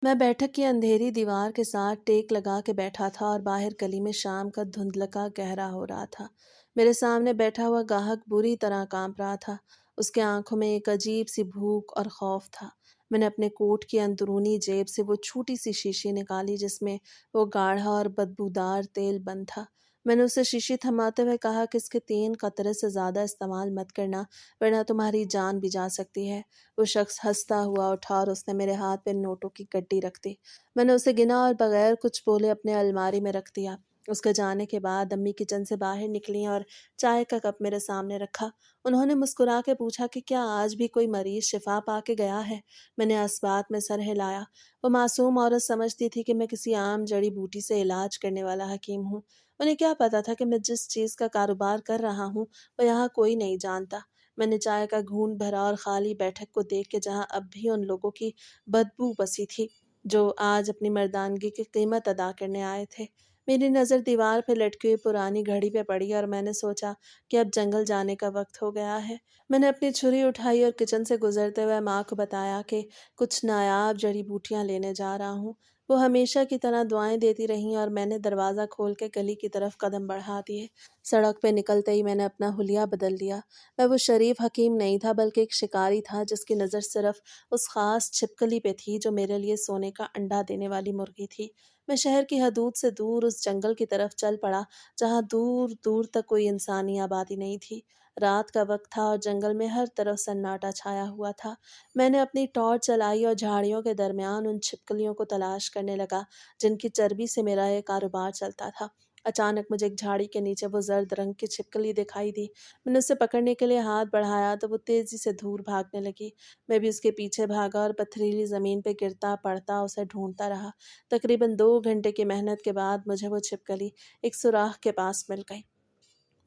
मैं बैठक की अंधेरी दीवार के साथ टेक लगा के बैठा था और बाहर गली में शाम का धुंधलका गहरा हो रहा था। मेरे सामने बैठा हुआ ग्राहक बुरी तरह कांप रहा था। उसके आंखों में एक अजीब सी भूख और खौफ था। मैंने अपने कोट की अंदरूनी जेब से वो छोटी सी शीशी निकाली जिसमें वो गाढ़ा और बदबूदार तेल बंद था। मैंने उसे शीशी थमाते हुए कहा कि इसके 3 कतरे से ज़्यादा इस्तेमाल मत करना, वरना तुम्हारी जान भी जा सकती है। वो शख्स हंसता हुआ उठा और उसने मेरे हाथ पे नोटों की गड्डी रख दी। मैंने उसे गिना और बगैर कुछ बोले अपने अलमारी में रख दिया। उसके जाने के बाद अम्मी किचन से बाहर निकली और चाय का कप मेरे सामने रखा। उन्होंने मुस्कुरा के पूछा कि क्या आज भी कोई मरीज शिफा पा के गया है। मैंने इस बात में सर हिलाया। वो मासूम औरत समझती थी कि मैं किसी आम जड़ी बूटी से इलाज करने वाला हकीम हूँ। उन्हें क्या पता था कि मैं जिस चीज़ का कारोबार कर रहा हूँ वो यहाँ कोई नहीं जानता। मैंने चाय का घूंट भरा और खाली बैठक को देख के जहां अब भी उन लोगों की बदबू बसी थी जो आज अपनी मर्दानगी की कीमत अदा करने आए थे। मेरी नज़र दीवार पर लटकी हुई पुरानी घड़ी पे पड़ी और मैंने सोचा कि अब जंगल जाने का वक्त हो गया है। मैंने अपनी छुरी उठाई और किचन से गुजरते हुए माँ को बताया कि कुछ नायाब जड़ी बूटियां लेने जा रहा हूँ। वो हमेशा की तरह दुआएं देती रहीं और मैंने दरवाज़ा खोल के गली की तरफ कदम बढ़ा दिए। सड़क पे निकलते ही मैंने अपना हुलिया बदल दिया। मैं वो शरीफ हकीम नहीं था बल्कि एक शिकारी था जिसकी नज़र सिर्फ उस खास छिपकली पे थी जो मेरे लिए सोने का अंडा देने वाली मुर्गी थी। मैं शहर की हदूद से दूर उस जंगल की तरफ चल पड़ा जहाँ दूर दूर तक कोई इंसानी आबादी नहीं थी। रात का वक्त था और जंगल में हर तरफ सन्नाटा छाया हुआ था। मैंने अपनी टॉर्च चलाई और झाड़ियों के दरमियान उन छिपकलियों को तलाश करने लगा जिनकी चर्बी से मेरा ये कारोबार चलता था। अचानक मुझे एक झाड़ी के नीचे वो जर्द रंग की छिपकली दिखाई दी। मैंने उसे पकड़ने के लिए हाथ बढ़ाया तो वो तेजी से दूर भागने लगी। मैं भी उसके पीछे भागा और पथरीली जमीन पे गिरता पड़ता उसे ढूंढता रहा। तकरीबन 2 घंटे की मेहनत के बाद मुझे वो छिपकली एक सुराख के पास मिल गई।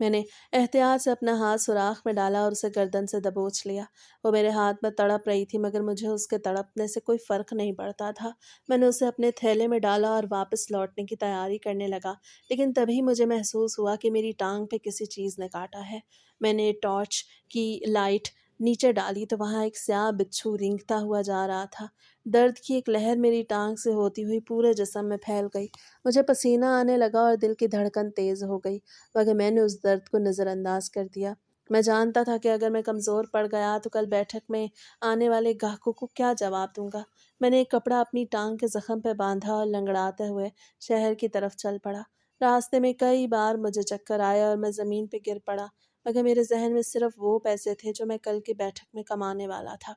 मैंने एहतियात से अपना हाथ सुराख में डाला और उसे गर्दन से दबोच लिया। वो मेरे हाथ में तड़प रही थी मगर मुझे उसके तड़पने से कोई फर्क नहीं पड़ता था। मैंने उसे अपने थैले में डाला और वापस लौटने की तैयारी करने लगा, लेकिन तभी मुझे महसूस हुआ कि मेरी टांग पे किसी चीज़ ने काटा है। मैंने टॉर्च की लाइट नीचे डाली तो वहाँ एक स्याह बिच्छू रेंगता हुआ जा रहा था। दर्द की एक लहर मेरी टांग से होती हुई पूरे जिस्म में फैल गई। मुझे पसीना आने लगा और दिल की धड़कन तेज हो गई, मगर मैंने उस दर्द को नज़रअंदाज कर दिया। मैं जानता था कि अगर मैं कमज़ोर पड़ गया तो कल बैठक में आने वाले ग्राहकों को क्या जवाब दूंगा। मैंने एक कपड़ा अपनी टांग के जख्म पर बांधा और लंगड़ाते हुए शहर की तरफ चल पड़ा। रास्ते में कई बार मुझे चक्कर आया और मैं ज़मीन पर गिर पड़ा, मगर मेरे जहन में सिर्फ वो पैसे थे जो मैं कल की बैठक में कमाने वाला था।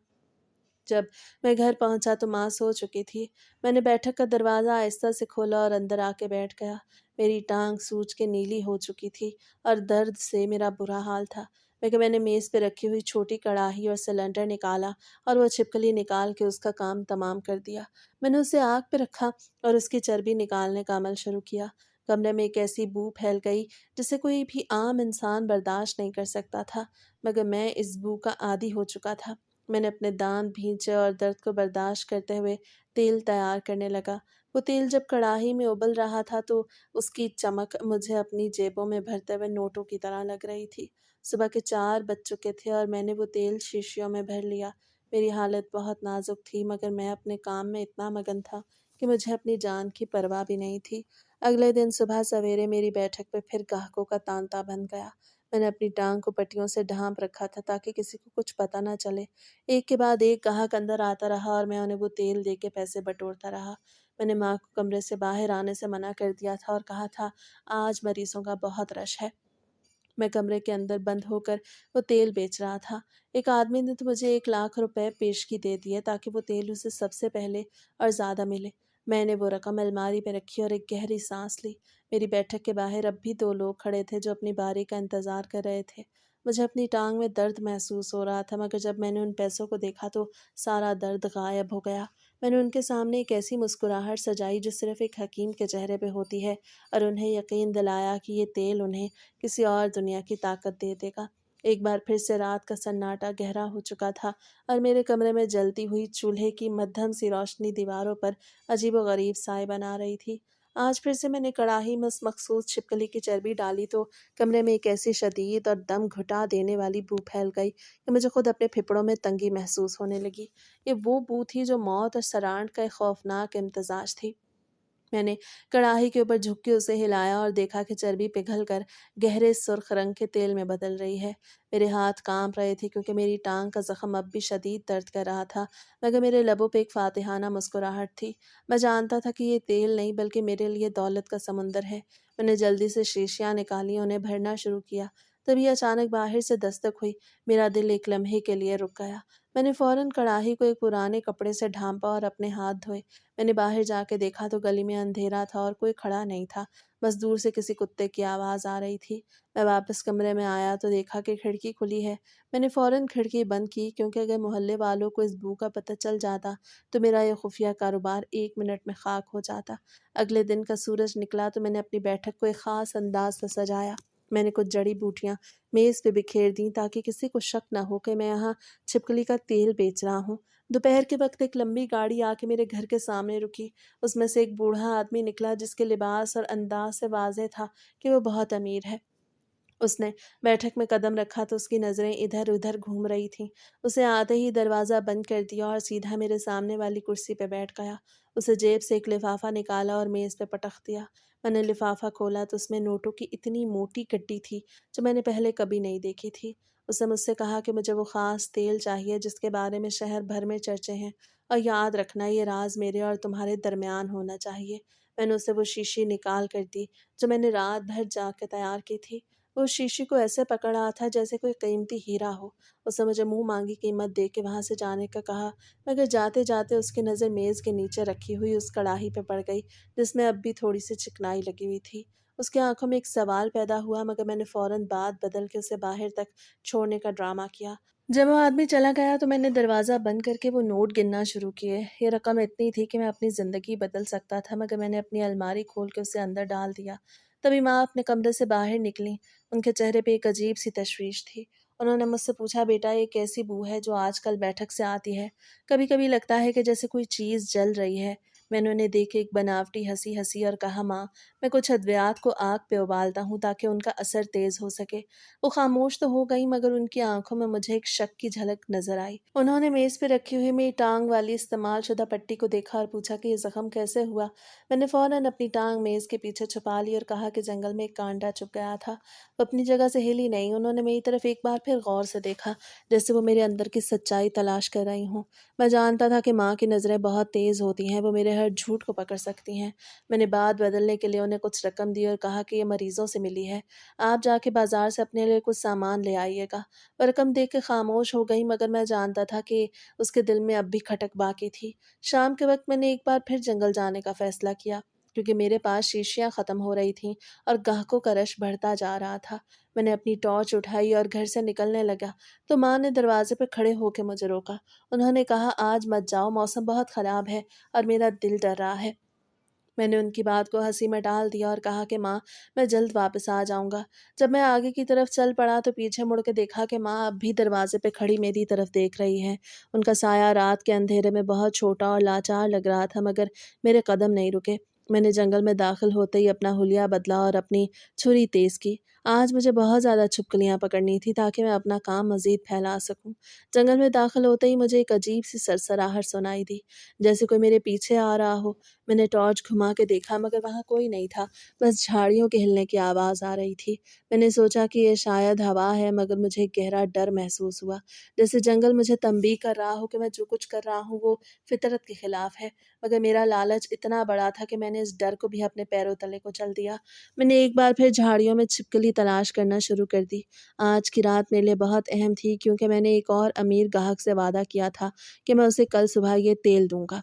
जब मैं घर पहुंचा तो माँ सो चुकी थी। मैंने बैठक का दरवाज़ा आहिस्ता से खोला और अंदर आके बैठ गया। मेरी टांग सूज के नीली हो चुकी थी और दर्द से मेरा बुरा हाल था। लेकिन मैंने मेज़ पे रखी हुई छोटी कढ़ाई और सिलेंडर निकाला और वो छिपकली निकाल के उसका काम तमाम कर दिया। मैंने उसे आग पे रखा और उसकी चर्बी निकालने का अमल शुरू किया। कमरे में एक ऐसी बू फैल गई जिसे कोई भी आम इंसान बर्दाश्त नहीं कर सकता था, मगर मैं इस बू का आदी हो चुका था। मैंने अपने दांत भींचे और दर्द को बर्दाश्त करते हुए तेल तैयार करने लगा। वो तेल जब कढ़ाई में उबल रहा था तो उसकी चमक मुझे अपनी जेबों में भरते हुए नोटों की तरह लग रही थी। सुबह के 4 बज चुके थे और मैंने वो तेल शीशियों में भर लिया। मेरी हालत बहुत नाजुक थी मगर मैं अपने काम में इतना मगन था कि मुझे अपनी जान की परवाह भी नहीं थी। अगले दिन सुबह सवेरे मेरी बैठक पे फिर ग्राहकों का तांता बन गया। मैंने अपनी टांग को पट्टियों से ढांप रखा था ताकि किसी को कुछ पता ना चले। एक के बाद एक ग्राहक अंदर आता रहा और मैं उन्हें वो तेल दे के पैसे बटोरता रहा। मैंने माँ को कमरे से बाहर आने से मना कर दिया था और कहा था आज मरीजों का बहुत रश है। मैं कमरे के अंदर बंद होकर वो तेल बेच रहा था। एक आदमी ने तो मुझे 1 लाख रुपए पेशगी दे दिए ताकि वो तेल उसे सबसे पहले और ज़्यादा मिले। मैंने वो रकम अलमारी में रखी और एक गहरी सांस ली। मेरी बैठक के बाहर अब भी 2 लोग खड़े थे जो अपनी बारी का इंतज़ार कर रहे थे। मुझे अपनी टांग में दर्द महसूस हो रहा था मगर जब मैंने उन पैसों को देखा तो सारा दर्द गायब हो गया। मैंने उनके सामने एक ऐसी मुस्कुराहट सजाई जो सिर्फ एक हकीम के चेहरे पे होती है और उन्हें यकीन दिलाया कि ये तेल उन्हें किसी और दुनिया की ताकत दे देगा। एक बार फिर से रात का सन्नाटा गहरा हो चुका था और मेरे कमरे में जलती हुई चूल्हे की मध्यम सी रोशनी दीवारों पर अजीबोगरीब साए बना रही थी। آج پھر سے میں نے کڑاہی میں اس مخصوص چھپکلی کی چربی ڈالی تو کمرے میں ایک ایسی شدید اور دم گھٹا دینے والی بو پھیل گئی کہ مجھے خود اپنے پھپڑوں میں تنگی محسوس ہونے لگی۔ یہ وہ بو تھی جو موت اور سرانٹ کا ایک خوفناک امتزاج تھی۔ میں نے کڑاہی کے اوپر جھک کے اسے ہلایا اور دیکھا کہ چربی پگھل کر گہرے سرخ رنگ کے تیل میں بدل رہی ہے۔ میرے ہاتھ کانپ رہے تھے کیونکہ میری ٹانگ کا زخم اب بھی شدید درد کر رہا تھا، مگر میرے لبوں پہ ایک فاتحانہ مسکراہٹ تھی۔ میں جانتا تھا کہ یہ تیل نہیں بلکہ میرے لیے دولت کا سمندر ہے۔ میں نے جلدی سے شیشیاں نکالی، انہیں بھرنا شروع کیا۔ تبھی اچانک باہر سے دستک ہوئی۔ میرا دل ایک لمحے کے لیے رک گیا۔ میں نے فوراً کڑاہی کو ایک پرانے کپڑے سے ڈھانپا اور اپنے ہاتھ دھوئے۔ میں نے باہر جا کے دیکھا تو گلی میں اندھیرا تھا اور کوئی کھڑا نہیں تھا، بس دور سے کسی کتے کی آواز آ رہی تھی۔ میں واپس کمرے میں آیا تو دیکھا کہ کھڑکی کھلی ہے۔ میں نے فوراً کھڑکی بند کی کیونکہ اگر محلے والوں کو اس بو کا پتہ چل جاتا تو میرا یہ خفیہ کاروبار 1 منٹ میں خاک ہو جاتا۔ اگلے دن کا سورج نکلا تو میں نے اپنی بیٹھک کو ایک خاص انداز سے سجایا۔ میں نے کچھ جڑی بوٹیاں میز پہ بکھیر دیں تاکہ کسی کو شک نہ ہو کہ میں یہاں چھپکلی کا تیل بیچ رہا ہوں۔ دوپہر کے وقت ایک لمبی گاڑی آ کے میرے گھر کے سامنے رکی۔ اس میں سے ایک بوڑھا آدمی نکلا جس کے لباس اور انداز سے واضح تھا کہ وہ بہت امیر ہے۔ اس نے بیٹھک میں قدم رکھا تو اس کی نظریں ادھر ادھر گھوم رہی تھیں۔ اسے آتے ہی دروازہ بند کر دیا اور سیدھا میرے سامنے والی کرسی پہ بیٹھ گیا۔ اسے جیب سے ایک لفافہ نکالا اور میز پہ پٹخ دیا۔ میں نے لفافہ کھولا تو اس میں نوٹوں کی اتنی موٹی گڈی تھی جو میں نے پہلے کبھی نہیں دیکھی تھی۔ اس نے مجھ سے کہا کہ مجھے وہ خاص تیل چاہیے جس کے بارے میں شہر بھر میں چرچے ہیں، اور یاد رکھنا یہ راز میرے اور تمہارے درمیان ہونا چاہیے۔ میں نے اسے وہ شیشی نکال کر دی جو میں نے رات بھر جا کے تیار کی تھی۔ وہ اس شیشی کو ایسے پکڑ رہا تھا جیسے کوئی قیمتی ہیرا ہو۔ اس نے مجھے منہ مانگی قیمت دے کے وہاں سے جانے کا کہا، مگر جاتے جاتے اس کی نظر میز کے نیچے رکھی ہوئی اس کڑاہی پہ پڑ گئی جس میں اب بھی تھوڑی سی چکنائی لگی ہوئی تھی۔ اس کی آنکھوں میں ایک سوال پیدا ہوا مگر میں نے فوراً بات بدل کے اسے باہر تک چھوڑنے کا ڈرامہ کیا۔ جب وہ آدمی چلا گیا تو میں نے دروازہ بند کر کے وہ نوٹ گننا شروع کیے۔ یہ رقم اتنی تھی کہ میں اپنی زندگی بدل سکتا تھا، مگر میں نے اپنی الماری کھول کے اسے اندر ڈال دیا۔ تبھی ماں اپنے کمرے سے باہر نکلی۔ ان کے چہرے پہ ایک عجیب سی تشویش تھی۔ انہوں نے مجھ سے پوچھا، بیٹا یہ کیسی بو ہے جو آج کل بیٹھک سے آتی ہے؟ کبھی کبھی لگتا ہے کہ جیسے کوئی چیز جل رہی ہے۔ میں نے انہیں دیکھ کے ایک بناوٹی ہنسی ہنسی اور کہا، ماں میں کچھ ادویات کو آگ پہ ابالتا ہوں تاکہ ان کا اثر تیز ہو سکے۔ وہ خاموش تو ہو گئی مگر ان کی آنکھوں میں مجھے ایک شک کی جھلک نظر آئی۔ انہوں نے میز پہ رکھی ہوئی میری ٹانگ والی استعمال شدہ پٹی کو دیکھا اور پوچھا کہ یہ زخم کیسے ہوا؟ میں نے فوراً اپنی ٹانگ میز کے پیچھے چھپا لی اور کہا کہ جنگل میں ایک کانٹا چپ گیا تھا۔ وہ اپنی جگہ سے ہلی نہیں۔ انہوں نے میری طرف ایک بار پھر غور سے دیکھا جیسے وہ میرے اندر کی سچائی تلاش کر رہی ہوں۔ میں جانتا تھا کہ ماں کی نظریں بہت تیز ہوتی ہیں، وہ میرے ہر جھوٹ کو پکڑ سکتی ہیں۔ میں نے بات بدلنے کے لیے انہیں کچھ رقم دی اور کہا کہ یہ مریضوں سے ملی ہے، آپ جا کے بازار سے اپنے لیے کچھ سامان لے آئیے گا۔ وہ رقم دیکھ کے خاموش ہو گئی مگر میں جانتا تھا کہ اس کے دل میں اب بھی کھٹک باقی تھی۔ شام کے وقت میں نے ایک بار پھر جنگل جانے کا فیصلہ کیا کیونکہ میرے پاس شیشیاں ختم ہو رہی تھیں اور گاہکوں کا رش بڑھتا جا رہا تھا۔ میں نے اپنی ٹارچ اٹھائی اور گھر سے نکلنے لگا تو ماں نے دروازے پہ کھڑے ہو کے مجھے روکا۔ انہوں نے کہا، آج مت جاؤ، موسم بہت خراب ہے اور میرا دل ڈر رہا ہے۔ میں نے ان کی بات کو ہنسی میں ڈال دیا اور کہا کہ ماں میں جلد واپس آ جاؤں گا۔ جب میں آگے کی طرف چل پڑا تو پیچھے مڑ کے دیکھا کہ ماں اب بھی دروازے پہ کھڑی میری طرف دیکھ رہی ہے۔ ان کا سایہ رات کے اندھیرے میں بہت چھوٹا اور لاچار لگ رہا تھا مگر میرے قدم نہیں رکے۔ میں نے جنگل میں داخل ہوتے ہی اپنا حلیہ بدلا اور اپنی چھری تیز کی۔ آج مجھے بہت زیادہ چھپکلیاں پکڑنی تھی تاکہ میں اپنا کام مزید پھیلا سکوں۔ جنگل میں داخل ہوتے ہی مجھے ایک عجیب سی سرسراہٹ سنائی دی جیسے کوئی میرے پیچھے آ رہا ہو۔ میں نے ٹارچ گھما کے دیکھا مگر وہاں کوئی نہیں تھا، بس جھاڑیوں کے ہلنے کی آواز آ رہی تھی۔ میں نے سوچا کہ یہ شاید ہوا ہے مگر مجھے ایک گہرا ڈر محسوس ہوا جیسے جنگل مجھے تنبیہ کر رہا ہو کہ میں جو کچھ کر رہا ہوں وہ فطرت کے خلاف ہے، مگر میرا لالچ اتنا بڑا تھا کہ میں نے اس ڈر کو بھی اپنے پیروں تلے کو چل دیا۔ میں نے ایک بار پھر جھاڑیوں میں چھپکلی تلاش کرنا شروع کر دی۔ آج کی رات میرے لیے بہت اہم تھی کیونکہ میں نے ایک اور امیر گاہک سے وعدہ کیا تھا کہ میں اسے کل صبح یہ تیل دوں گا۔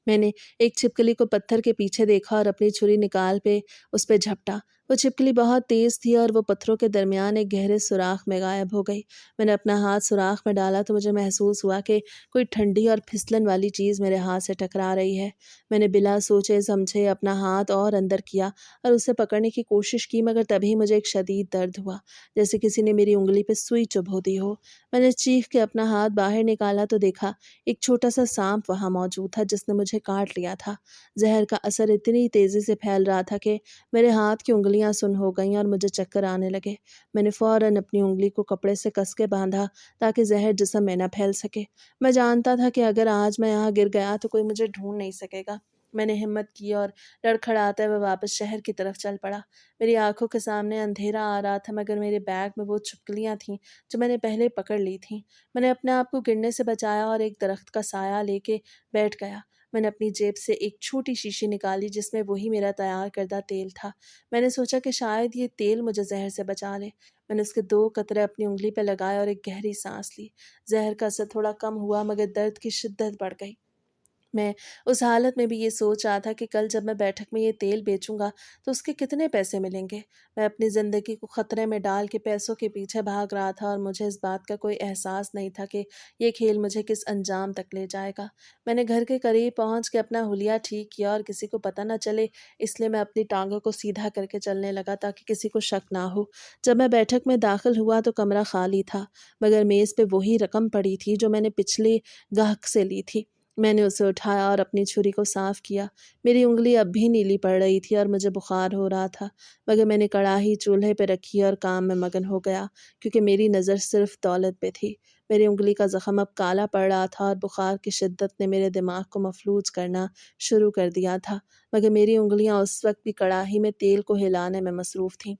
میں نے ایک چھپکلی کو پتھر کے پیچھے دیکھا اور اپنی چھری نکال پہ اس پہ جھپٹا वो छिपकली बहुत तेज़ थी और वो पत्थरों के दरमियान एक गहरे सुराख में गायब हो गई। मैंने अपना हाथ सुराख में डाला तो मुझे महसूस हुआ कि कोई ठंडी और फिसलन वाली चीज़ मेरे हाथ से टकरा रही है। मैंने बिना सोचे समझे अपना हाथ और अंदर किया और उसे पकड़ने की कोशिश की, मगर तभी मुझे एक शदीद दर्द हुआ, जैसे किसी ने मेरी उँगली पे सुई चुभो दी हो। मैंने चीख के अपना हाथ बाहर निकाला तो देखा एक छोटा-सा साँप वहाँ मौजूद था जिसने मुझे काट लिया था। ज़हर का असर इतनी तेज़ी से फैल रहा था कि मेरे हाथ की उँगलियाँ सुन्न हो गईं और मुझे चक्कर आने लगे। मैंने फ़ौरन अपनी उँगली को कपड़े से कस के बाँधा ताकि ज़हर जिस्म में न फैल सके। मैं जानता था कि अगर आज मैं यहाँ गिर गया तो कोई मुझे ढूँढ नहीं सकेगा। मैंने हिम्मत की और लड़खड़ाते हुए वापस शहर की तरफ चल पड़ा। मेरी आँखों के सामने अंधेरा आ रहा था, मगर मेरे बैग में वो छिपकलियाँ थीं जो मैंने पहले पकड़ ली थीं। मैंने अपने आप को गिरने से बचाया और एक दरख्त का साया लेके बैठ गया। मैंने अपनी जेब से एक छोटी शीशी निकाली जिसमें वही मेरा तैयार करदा तेल था। मैंने सोचा कि शायद ये तेल मुझे ज़हर से बचा ले। मैंने उसके 2 कतरे अपनी उँगली पे लगाए और एक गहरी साँस ली। ज़हर का असर थोड़ा कम हुआ, मगर दर्द की शिद्दत बढ़ गई। मैं उस हालत में भी ये सोच रहा था कि कल जब मैं बैठक में ये तेल बेचूंगा तो उसके कितने पैसे मिलेंगे। मैं अपनी ज़िंदगी को ख़तरे में डाल के पैसों के पीछे भाग रहा था और मुझे इस बात का कोई एहसास नहीं था कि ये खेल मुझे किस अंजाम तक ले जाएगा। मैंने घर के करीब पहुंच के अपना हुलिया ठीक किया और किसी को पता न चले, इसलिए मैं अपनी टांगों को सीधा करके चलने लगा ताकि किसी को शक ना हो। जब मैं बैठक में दाखिल हुआ तो कमरा खाली था, मगर मेज़ पे वही रकम पड़ी थी जो मैंने पिछले गाहक से ली थी। मैंने उसे उठाया और अपनी छुरी को साफ किया। मेरी उँगली अब भी नीली पड़ रही थी और मुझे बुखार हो रहा था, मगर मैंने कढ़ाई चूल्हे पे रखी और काम में मगन हो गया, क्योंकि मेरी नज़र सिर्फ दौलत पे थी। मेरी उँगली का ज़ख्म अब काला पड़ रहा था और बुखार की शिद्दत ने मेरे दिमाग को मफलूज करना शुरू कर दिया था, मगर मेरी उँगलियाँ उस वक्त भी कढ़ाई में तेल को हिलाने में मसरूफ़ थीं।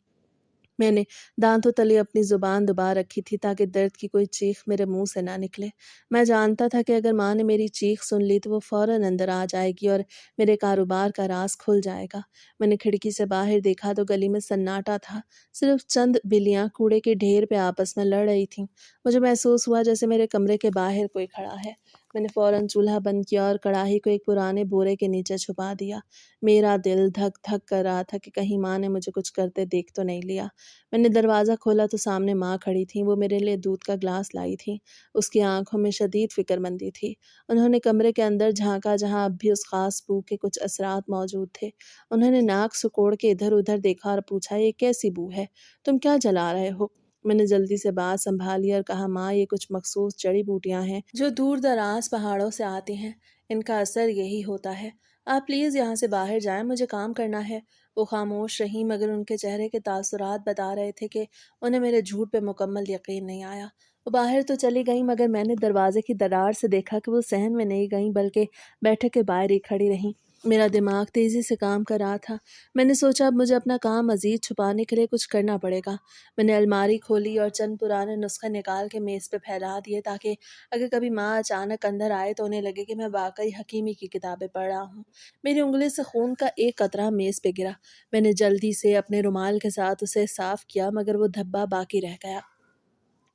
मैंने दांतों तले अपनी ज़ुबान दबा रखी थी ताकि दर्द की कोई चीख मेरे मुंह से ना निकले। मैं जानता था कि अगर माँ ने मेरी चीख सुन ली तो वो फ़ौरन अंदर आ जाएगी और मेरे कारोबार का राज खुल जाएगा। मैंने खिड़की से बाहर देखा तो गली में सन्नाटा था। सिर्फ चंद बिल्लियाँ कूड़े के ढेर पे आपस में लड़ रही थीं। मुझे महसूस हुआ जैसे मेरे कमरे के बाहर कोई खड़ा है। मैंने फ़ौरन चूल्हा बंद किया और कढ़ाई को एक पुराने बोरे के नीचे छुपा दिया। मेरा दिल धक धक कर रहा था कि कहीं माँ ने मुझे कुछ करते देख तो नहीं लिया। मैंने दरवाज़ा खोला तो सामने माँ खड़ी थीं। वो मेरे लिए दूध का ग्लास लाई थीं। उसकी आंखों में शदीद फ़िक्रमंदी थी। उन्होंने कमरे के अंदर झाँका जहाँ अब भी उस ख़ास बू के कुछ असरात मौजूद थे। उन्होंने नाक सिकोड़ के इधर-उधर देखा और पूछा, ये कैसी बू है? तुम क्या जला रहे हो? मैंने जल्दी से बात सँभाली और कहा, माँ ये कुछ मखसूस जड़ी-बूटियाँ हैं जो दूर-दराज़ पहाड़ों से आती हैं। इनका असर यही होता है। आप प्लीज़ यहाँ से बाहर जाएँ, मुझे काम करना है। वो खामोश रहीं, मगर उनके चेहरे के तासुरात बता रहे थे कि उन्हें मेरे झूठ पे मुकम्मल यकीन नहीं आया। वो बाहर तो चली गईं, मगर मैंने दरवाजे की दरार से देखा कि वो सहन में नहीं गईं बल्कि बैठक के बाहर ही खड़ी रहीं। मेरा दिमाग तेज़ी से काम कर रहा था। मैंने सोचा अब मुझे अपना काम मज़ीद छुपाने के लिए कुछ करना पड़ेगा। मैंने अलमारी खोली और चंद पुराने नुस्खे निकाल के मेज़ पे फैला दिए ताकि अगर कभी माँ अचानक अंदर आए तो उन्हें लगे कि मैं वाकई हकीमी की किताबें पढ़ रहा हूँ। मेरी उंगली से खून का एक कतरा मेज़ पे गिरा। मैंने जल्दी से अपने रुमाल के साथ उसे साफ किया, मगर वो धब्बा बाकी रह गया।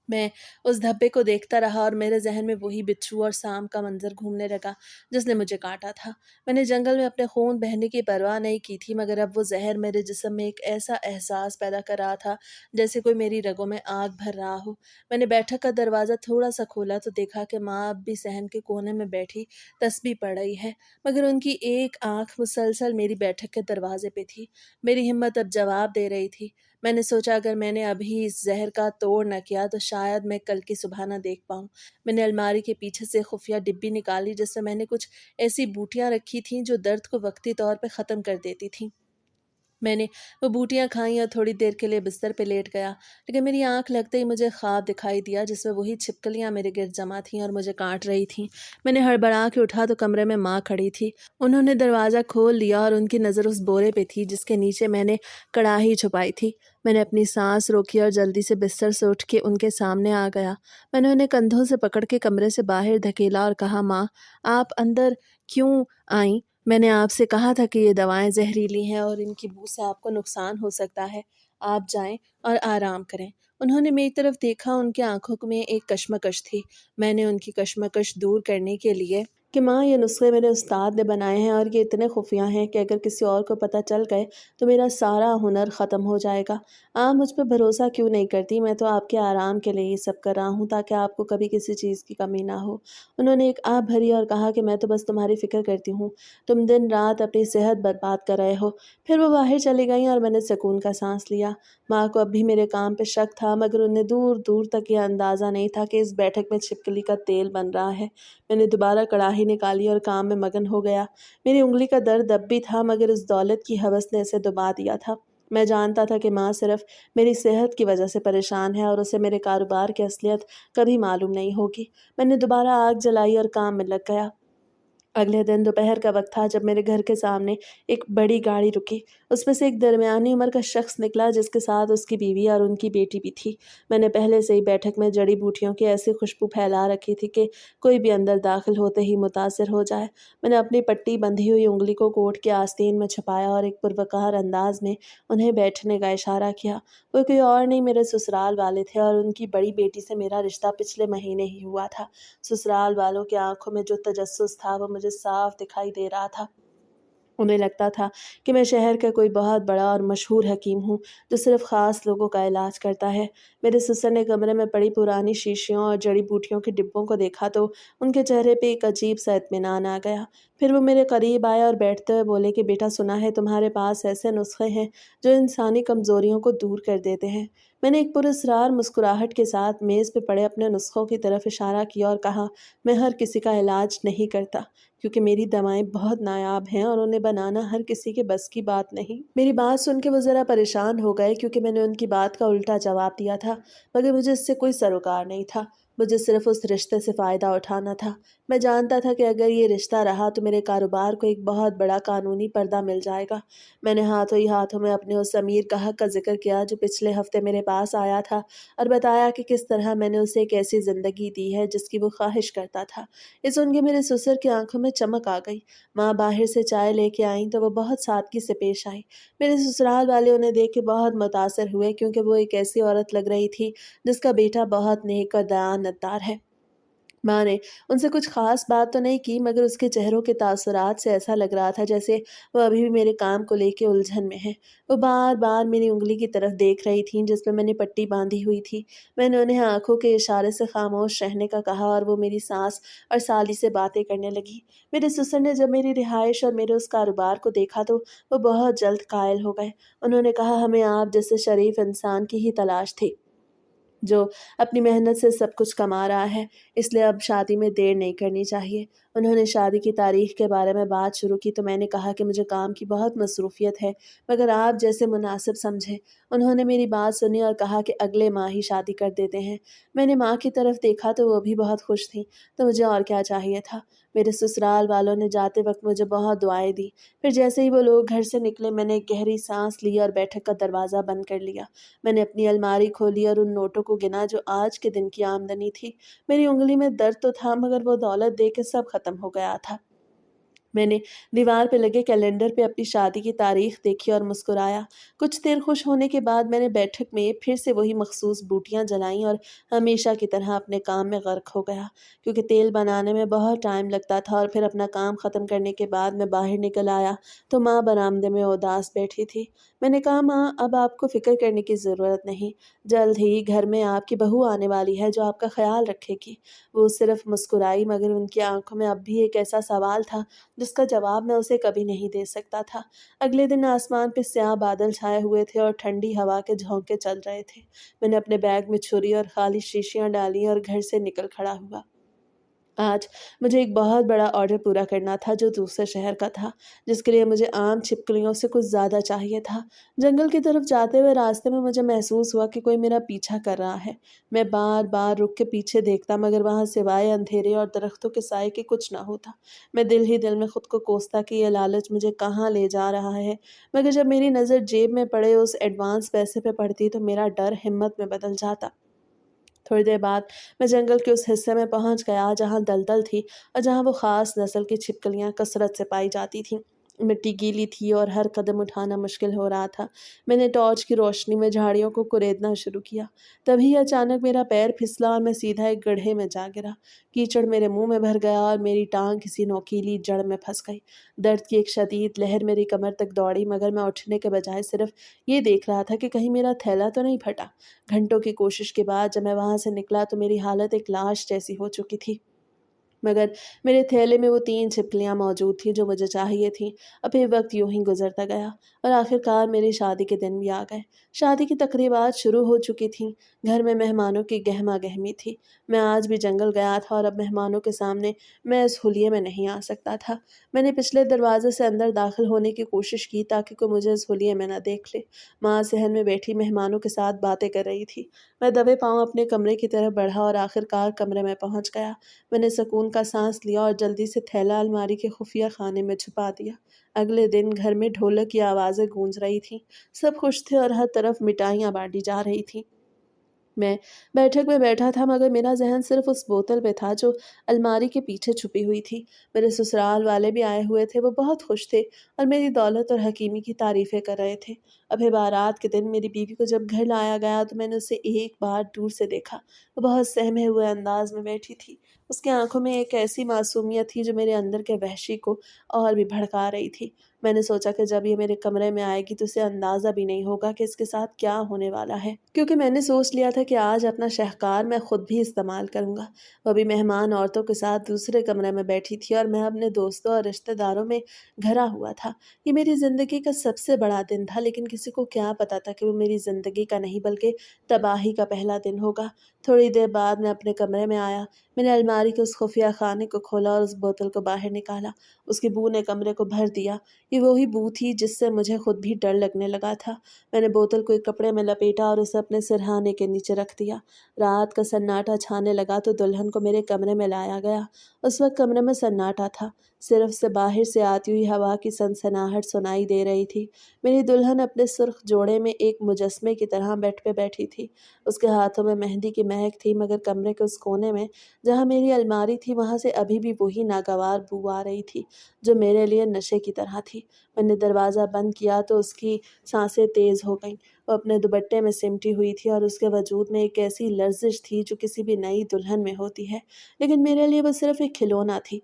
मैं उस धब्बे को देखता रहा और मेरे ज़हन में वही बिच्छू और सांप का मंज़र घूमने लगा जिसने मुझे काटा था। मैंने जंगल में अपने खून बहने की परवाह नहीं की थी, मगर अब वो ज़हर मेरे जिस्म में एक ऐसा एहसास पैदा कर रहा था जैसे कोई मेरी रगों में आग भर रहा हो। मैंने बैठक का दरवाज़ा थोड़ा-सा खोला तो देखा कि माँ अब भी सहन के कोने में बैठी तस्बीह पढ़ रही है, मगर उनकी एक आँख मुसलसल मेरी बैठक के दरवाज़े पे थी। मेरी हिम्मत अब जवाब दे रही थी। मैंने सोचा अगर मैंने अभी इस ज़हर का तोड़ न किया तो शायद मैं कल की सुबह ना देख पाऊँ। मैंने अलमारी के पीछे से खुफिया डिब्बी निकाली जिसमें मैंने कुछ ऐसी बूटियाँ रखी थीं जो दर्द को वक़्ती तौर पे ख़त्म कर देती थीं। मैंने वो बूटियाँ खाईं और थोड़ी देर के लिए बिस्तर पे लेट गया, लेकिन मेरी आँख लगते ही मुझे ख्वाब दिखाई दिया जिसमें वही छिपकलियाँ मेरे गिर्द जमा थीं और मुझे काट रही थीं। मैंने हड़बड़ा के उठा तो कमरे में माँ खड़ी थी। उन्होंने दरवाज़ा खोल लिया और उनकी नज़र उस बोरे पे थी जिसके नीचे मैंने कड़ाही छुपाई थी। मैंने अपनी सांस रोकी और जल्दी से बिस्तर से उठ के उनके सामने आ गया। मैंने उन्हें कंधों से पकड़ के कमरे से बाहर धकेला और कहा, माँ आप अंदर क्यों आईं? मैंने आपसे कहा था कि ये दवाएं जहरीली हैं और इनकी बू से आपको नुकसान हो सकता है। आप जाएं और आराम करें। उन्होंने मेरी तरफ देखा, उनकी आंखों में एक कश्मकश थी। मैंने उनकी कश्मकश दूर करने के लिए کہ ماں یہ نسخے میرے استاد نے بنائے ہیں اور یہ اتنے خفیہ ہیں کہ اگر کسی اور کو پتہ چل گئے تو میرا سارا ہنر ختم ہو جائے گا۔ آپ مجھ پہ بھروسہ کیوں نہیں کرتی؟ میں تو آپ کے آرام کے لیے یہ سب کر رہا ہوں تاکہ آپ کو کبھی کسی چیز کی کمی نہ ہو۔ انہوں نے ایک آہ بھری اور کہا کہ میں تو بس تمہاری فکر کرتی ہوں، تم دن رات اپنی صحت برباد کر رہے ہو۔ پھر وہ باہر چلی گئیں اور میں نے سکون کا سانس لیا۔ ماں کو اب بھی میرے کام پہ شک تھا، مگر انہیں دور دور تک یہ اندازہ نہیں تھا کہ اس بیٹھک میں چھپکلی کا تیل بن رہا ہے۔ میں نے دوبارہ کڑاہی نکالی اور کام میں مگن ہو گیا۔ میری انگلی کا درد اب بھی تھا، مگر اس دولت کی ہوس نے اسے دبا دیا تھا۔ میں جانتا تھا کہ ماں صرف میری صحت کی وجہ سے پریشان ہے اور اسے میرے کاروبار کی اصلیت کبھی معلوم نہیں ہوگی۔ میں نے دوبارہ آگ جلائی اور کام میں لگ گیا۔ اگلے دن دوپہر کا وقت تھا جب میرے گھر کے سامنے ایک بڑی گاڑی رکی۔ اس میں سے ایک درمیانی عمر کا شخص نکلا جس کے ساتھ اس کی بیوی اور ان کی بیٹی بھی تھی۔ میں نے پہلے سے ہی بیٹھک میں جڑی بوٹیوں کی ایسی خوشبو پھیلا رکھی تھی کہ کوئی بھی اندر داخل ہوتے ہی متاثر ہو جائے۔ میں نے اپنی پٹی بندھی ہوئی انگلی کو کوٹ کے آستین میں چھپایا اور ایک پروقار انداز میں انہیں بیٹھنے کا اشارہ کیا۔ وہ کوئی اور نہیں میرے سسرال والے تھے اور ان کی بڑی بیٹی سے میرا رشتہ پچھلے مہینے ہی ہوا تھا۔ سسرال والوں کی آنکھوں میں جو تجسس تھا وہ مجھے صاف دکھائی دے رہا تھا۔ انہیں لگتا تھا کہ میں شہر کا کوئی بہت بڑا اور مشہور حکیم ہوں جو صرف خاص لوگوں کا علاج کرتا ہے۔ میرے سسر نے کمرے میں پڑی پرانی شیشیوں اور جڑی بوٹیوں کے ڈبوں کو دیکھا تو ان کے چہرے پہ ایک عجیب سا اطمینان آ گیا۔ پھر وہ میرے قریب آئے اور بیٹھتے ہوئے بولے کہ بیٹا، سنا ہے تمہارے پاس ایسے نسخے ہیں جو انسانی کمزوریوں کو دور کر دیتے ہیں۔ میں نے ایک پراسرار مسکراہٹ کے ساتھ میز پہ پڑے اپنے نسخوں کی طرف اشارہ کیا اور کہا، میں ہر کسی کا علاج نہیں کرتا کیونکہ میری دوائیں بہت نایاب ہیں اور انہیں بنانا ہر کسی کے بس کی بات نہیں۔ میری بات سن کے وہ ذرا پریشان ہو گئے کیونکہ میں نے ان کی بات کا الٹا جواب دیا تھا، مگر مجھے اس سے کوئی سروکار نہیں تھا۔ مجھے صرف اس رشتے سے فائدہ اٹھانا تھا۔ میں جانتا تھا کہ اگر یہ رشتہ رہا تو میرے کاروبار کو ایک بہت بڑا قانونی پردہ مل جائے گا۔ میں نے ہاتھوں میں اپنے اس امیر گاہک کا ذکر کیا جو پچھلے ہفتے میرے پاس آیا تھا اور بتایا کہ کس طرح میں نے اسے ایک ایسی زندگی دی ہے جس کی وہ خواہش کرتا تھا۔ یہ سن کے میرے سسر کی آنکھوں میں چمک آ گئی۔ ماں باہر سے چائے لے کے آئیں تو وہ بہت سادگی سے پیش آئیں۔ میرے سسرال والے انہیں دیکھ کے بہت متاثر ہوئے کیونکہ وہ ایک ایسی عورت لگ رہی تھی جس کا بیٹا بہت نیک اور دیانتدار ہے۔ ماں نے ان سے کچھ خاص بات تو نہیں کی، مگر اس کے چہروں کے تاثرات سے ایسا لگ رہا تھا جیسے وہ ابھی بھی میرے کام کو لے کے الجھن میں ہے۔ وہ بار بار میری انگلی کی طرف دیکھ رہی تھیں جس پہ میں نے پٹی باندھی ہوئی تھی۔ میں نے انہیں آنکھوں کے اشارے سے خاموش رہنے کا کہا اور وہ میری ساس اور سالی سے باتیں کرنے لگی۔ میرے سسر نے جب میری رہائش اور میرے اس کاروبار کو دیکھا تو وہ بہت جلد قائل ہو گئے۔ انہوں نے کہا، ہمیں آپ جیسے شریف انسان کی ہی تلاش تھی جو اپنی محنت سے سب کچھ کما رہا ہے، اس لیے اب شادی میں دیر نہیں کرنی چاہیے۔ انہوں نے شادی کی تاریخ کے بارے میں بات شروع کی تو میں نے کہا کہ مجھے کام کی بہت مصروفیت ہے، مگر آپ جیسے مناسب سمجھیں۔ انہوں نے میری بات سنی اور کہا کہ اگلے ماہ ہی شادی کر دیتے ہیں۔ میں نے ماں کی طرف دیکھا تو وہ بھی بہت خوش تھیں، تو مجھے اور کیا چاہیے تھا۔ میرے سسرال والوں نے جاتے وقت مجھے بہت دعائیں دی۔ پھر جیسے ہی وہ لوگ گھر سے نکلے میں نے ایک گہری سانس لی اور بیٹھک کا دروازہ بند کر لیا۔ میں نے اپنی الماری کھولی اور ان نوٹوں کو گنا جو آج کے دن کی آمدنی تھی۔ میری انگلی میں درد تو تھا مگر وہ دولت دیکھ کے سب ختم ہو گیا تھا۔ میں نے دیوار پہ لگے کیلنڈر پہ اپنی شادی کی تاریخ دیکھی اور مسکرایا۔ کچھ دیر خوش ہونے کے بعد میں نے بیٹھک میں پھر سے وہی مخصوص بوٹیاں جلائیں اور ہمیشہ کی طرح اپنے کام میں غرق ہو گیا کیونکہ تیل بنانے میں بہت ٹائم لگتا تھا۔ اور پھر اپنا کام ختم کرنے کے بعد میں باہر نکل آیا تو ماں برآمدے میں اداس بیٹھی تھی۔ میں نے کہا، ماں اب آپ کو فکر کرنے کی ضرورت نہیں، جلد ہی گھر میں آپ کی بہو آنے والی ہے جو آپ کا خیال رکھے گی۔ وہ صرف مسکرائی مگر ان کی آنکھوں میں اب بھی ایک ایسا سوال تھا جس کا جواب میں اسے کبھی نہیں دے سکتا تھا۔ اگلے دن آسمان پہ سیاہ بادل چھائے ہوئے تھے اور ٹھنڈی ہوا کے جھونکے چل رہے تھے۔ میں نے اپنے بیگ میں چھری اور خالی شیشیاں ڈالی اور گھر سے نکل کھڑا ہوا۔ آج مجھے ایک بہت بڑا آرڈر پورا کرنا تھا جو دوسرے شہر کا تھا، جس کے لیے مجھے عام چھپکلیوں سے کچھ زیادہ چاہیے تھا۔ جنگل کی طرف جاتے ہوئے راستے میں مجھے محسوس ہوا کہ کوئی میرا پیچھا کر رہا ہے۔ میں بار بار رک کے پیچھے دیکھتا مگر وہاں سوائے اندھیرے اور درختوں کے سائے کے کچھ نہ ہوتا۔ میں دل ہی دل میں خود کو کوستا کہ یہ لالچ مجھے کہاں لے جا رہا ہے، مگر جب میری نظر جیب میں پڑے اس ایڈوانس پیسے پہ پڑتی تو میرا ڈر ہمت میں بدل جاتا۔ تھوڑی دیر بعد میں جنگل کے اس حصے میں پہنچ گیا جہاں دلدل تھی اور جہاں وہ خاص نسل کی چھپکلیاں کثرت سے پائی جاتی تھیں۔ मिट्टी गीली थी और हर कदम उठाना मुश्किल हो रहा था। मैंने टॉर्च की रोशनी में झाड़ियों को कुरेदना शुरू किया। तभी अचानक मेरा पैर फिसला और मैं सीधा एक गड्ढे में जा गिरा। कीचड़ मेरे मुंह में भर गया और मेरी टांग किसी नोकीली जड़ में फंस गई। दर्द की एक शदीद लहर मेरी कमर तक दौड़ी, मगर मैं उठने के बजाय सिर्फ ये देख रहा था कि कहीं मेरा थैला तो नहीं फटा। घंटों की कोशिश के बाद जब मैं वहां से निकला तो मेरी हालत एक लाश जैसी हो चुकी थी, मगर मेरे थैले में वो 3 छिपकलियाँ मौजूद थीं जो मुझे चाहिए थीं। अब ये वक़्त यूँ ही गुज़रता गया और आखिरकार मेरी शादी के दिन भी आ गए। शादी की तक़रीबात शुरू हो चुकी थीं। घर में मेहमानों की गहमा-गहमी थी। मैं आज भी जंगल गया था और अब मेहमानों के सामने मैं इस हुलिये में नहीं आ सकता था। मैंने पिछले दरवाज़े से अंदर दाख़िल होने की कोशिश की ताकि कोई मुझे इस हुलिये में न देख ले। माँ सहन में बैठी मेहमानों के साथ बातें कर रही थी। मैं दबे पाँव अपने कमरे की तरफ बढ़ा और आखिरकार कमरे में पहुँच गया। मैंने सुकून का सांस लिया और जल्दी से थैला अलमारी के खुफिया खाने में छुपा दिया। अगले दिन घर में ढोलक की आवाज़ें गूंज रही थीं। सब खुश थे और हर तरफ मिठाइयाँ बाँटी जा रही थीं। मैं बैठक में बैठा था, मगर मेरा ज़हन सिर्फ़ उस बोतल पे था जो अलमारी के पीछे छुपी हुई थी। मेरे ससुराल वाले भी आए हुए थे, वो बहुत खुश थे और मेरी दौलत और हकीमी की तारीफ़ें कर रहे थे। अभी बारात के दिन मेरी बीवी को जब घर लाया गया तो मैंने उसे एक बार दूर से देखा। वो बहुत सहमे हुए अंदाज़ में बैठी थी। उसकी आँखों में एक ऐसी मासूमियत थी जो मेरे अंदर के वहशी को और भी भड़का रही थी। मैंने सोचा कि जब ये मेरे कमरे में आएगी तो उसे अंदाज़ा भी नहीं होगा कि इसके साथ क्या होने वाला है, क्योंकि मैंने सोच लिया था कि आज अपना शहकार मैं खुद भी इस्तेमाल करूँगा। वो भी मेहमान औरतों के साथ दूसरे कमरे में बैठी थी और मैं अपने दोस्तों और रिश्तेदारों में घिरा हुआ था। ये मेरी ज़िंदगी का सबसे बड़ा दिन था, लेकिन किसी को क्या पता था कि वो मेरी ज़िंदगी का नहीं बल्कि तबाही का पहला दिन होगा। थोड़ी देर बाद मैं अपने कमरे में आया। मैंने अलमारी के उस खुफिया खाने को खोला और उस बोतल को बाहर निकाला। उसकी बू ने कमरे को भर दिया। ये वही बू थी जिससे मुझे खुद भी डर लगने लगा था। मैंने बोतल को एक कपड़े में लपेटा और उसे अपने सिरहाने के नीचे रख दिया। रात का सन्नाटा छाने लगा तो दुल्हन को मेरे कमरे में लाया गया। उस वक्त कमरे में सन्नाटा था। सिर्फ से बाहर से आती हुई हवा की सनसनाहट सुनाई दे रही थी। मेरी दुल्हन अपने सुर्ख जोड़े में एक मुजस्मे की तरह बेड पे बैठी थी। उसके हाथों में मेहंदी की महक थी, मगर कमरे के उस कोने में जहाँ मेरी अलमारी थी वहाँ से अभी भी वही नागवार बू आ रही थी जो मेरे लिए नशे की तरह थी। मैंने दरवाज़ा बंद किया तो उसकी सांसें तेज़ हो गईं। वो अपने दुपट्टे में सिमटी हुई थी और उसके वजूद में एक ऐसी लर्जिश थी जो किसी भी नई दुल्हन में होती है, लेकिन मेरे लिए वो सिर्फ एक खिलौना थी